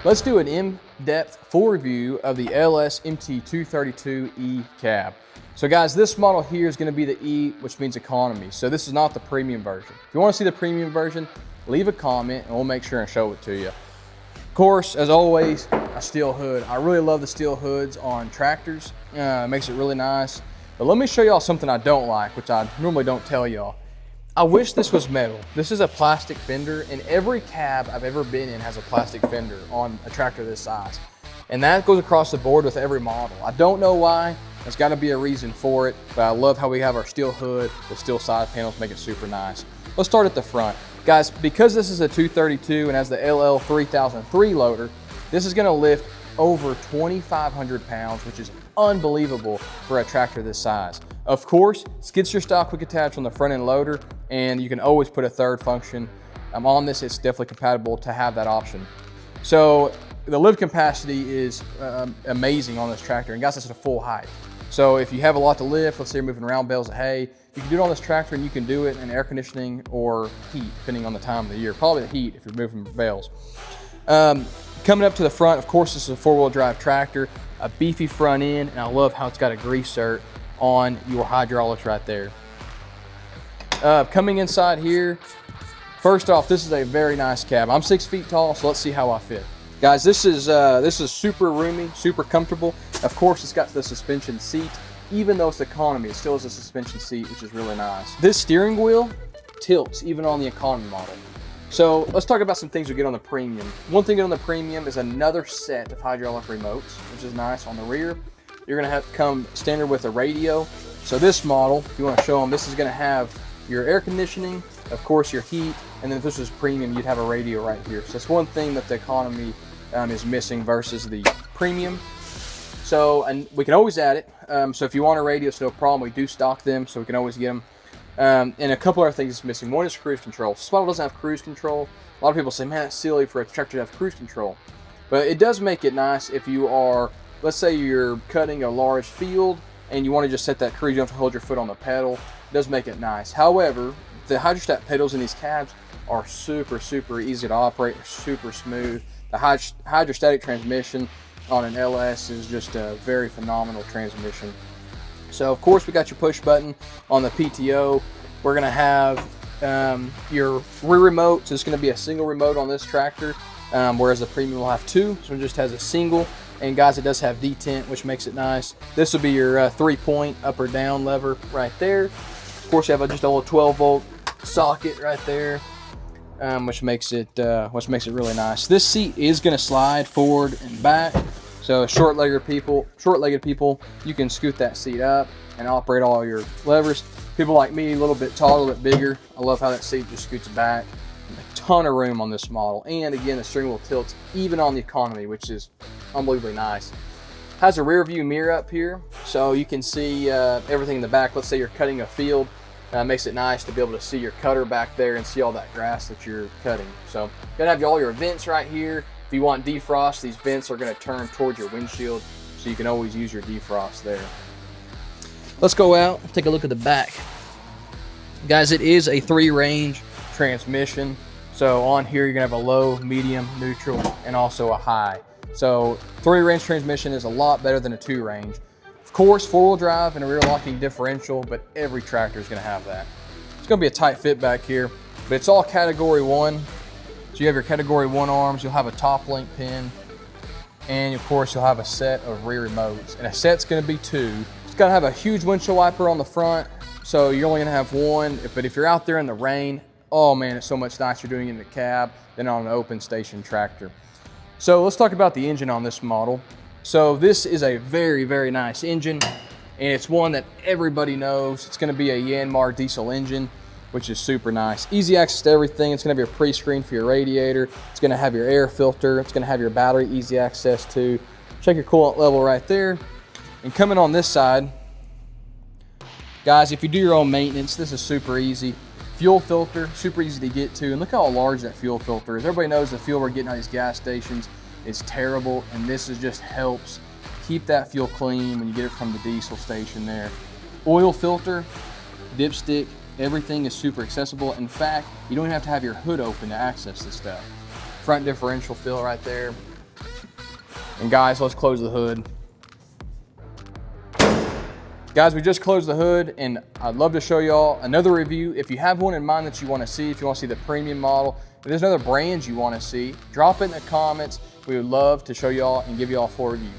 Let's do an in-depth full review of the LS MT232E cab. So guys, this model here is going to be the E, which means economy. So this is not the premium version. If you want to see the premium version, leave a comment and we'll make sure and show it to you. Of course, as always, a steel hood. I really love the steel hoods on tractors. It makes it really nice. But let me show y'all something I don't like, which I normally don't tell y'all. I wish this was metal. This is a plastic fender, and every cab I've ever been in has a plastic fender on a tractor this size. And that goes across the board with every model. I don't know why. There's got to be a reason for it, but I love how we have our steel hood. The steel side panels make it super nice. Let's start at the front. Guys, because this is a 232 and has the LL 3003 loader, this is going to lift over 2,500 pounds, which is unbelievable for a tractor this size. Of course, skid steer style quick attach on the front end loader, and you can always put a third function. On this, it's definitely compatible to have that option. So the lift capacity is amazing on this tractor, and guys, it's at a full height. So if you have a lot to lift, let's say you're moving around bales of hay, you can do it on this tractor, and you can do it in air conditioning or heat, depending on the time of the year. Probably the heat if you're moving bales. Coming up to the front, of course, this is a four-wheel drive tractor, a beefy front end, and I love how it's got a grease zerk on your hydraulics right there. Coming inside here, first off, this is a very nice cab. I'm 6 feet tall, so let's see how I fit. Guys, this is super roomy, super comfortable. Of course, it's got the suspension seat. Even though it's economy, it still has a suspension seat, which is really nice. This steering wheel tilts even on the economy model. So let's talk about some things we get on the premium. One thing on the premium is another set of hydraulic remotes, which is nice. On the rear, you're gonna have to come standard with a radio. So this model, if you wanna show them, this is gonna have your air conditioning, of course your heat, and then if this was premium, you'd have a radio right here. So that's one thing that the economy is missing versus the premium. So, and we can always add it. So if you want a radio, it's no problem. We do stock them, so we can always get them. And a couple other things it's missing. One is cruise control. This model doesn't have cruise control. A lot of people say, man, that's silly for a tractor to have cruise control. But it does make it nice if you are, let's say you're cutting a large field and you want to just set that cruise, you don't have to hold your foot on the pedal. It does make it nice. However, the hydrostat pedals in these cabs are super, super easy to operate. They're super smooth. The hydrostatic transmission on an LS is just a very phenomenal transmission. So of course we got your push button on the PTO. We're gonna have your rear remote. So it's gonna be a single remote on this tractor, whereas the premium will have two. So it just has a single. And guys, it does have detent, which makes it nice. This will be your 3-point up or down lever right there. Of course, you have just a little 12-volt socket right there, which makes it really nice. This seat is gonna slide forward and back. So short-legged people, you can scoot that seat up and operate all your levers. People like me, a little bit taller, a little bit bigger, I love how that seat just scoots back. A ton of room on this model. And again, the steering wheel tilts even on the economy, which is unbelievably nice. Has a rear view mirror up here, so you can see everything in the back. Let's say you're cutting a field. Makes it nice to be able to see your cutter back there and see all that grass that you're cutting. So you're gonna have all your vents right here. If you want defrost, these vents are going to turn towards your windshield, so you can always use your defrost there. Let's go out and take a look at the back. Guys, it is a 3-range transmission. So on here, you're going to have a low, medium, neutral, and also a high. So 3-range transmission is a lot better than a 2-range. Of course, 4-wheel drive and a rear locking differential, but every tractor is going to have that. It's going to be a tight fit back here, but it's all category 1. So you have your category 1 arms, you'll have a top link pin, and of course you'll have a set of rear remotes. And a set's gonna be 2. It's gonna have a huge windshield wiper on the front, so you're only gonna have 1. But if you're out there in the rain, oh man, it's so much nicer doing it in the cab than on an open station tractor. So let's talk about the engine on this model. So this is a very, very nice engine, and it's one that everybody knows. It's gonna be a Yanmar diesel engine, which is super nice. Easy access to everything. It's gonna have your pre-screen for your radiator. It's gonna have your air filter. It's gonna have your battery, easy access to. Check your coolant level right there. And coming on this side, guys, if you do your own maintenance, this is super easy. Fuel filter, super easy to get to. And look how large that fuel filter is. Everybody knows the fuel we're getting at these gas stations is terrible, and this just helps keep that fuel clean when you get it from the diesel station there. Oil filter, dipstick, everything is super accessible. In fact, you don't even have to have your hood open to access this stuff. Front differential fill right there. And guys, let's close the hood. Guys, we just closed the hood, and I'd love to show y'all another review. If you have one in mind that you want to see, if you want to see the premium model, if there's another brand you want to see, drop it in the comments. We would love to show y'all and give y'all a full review.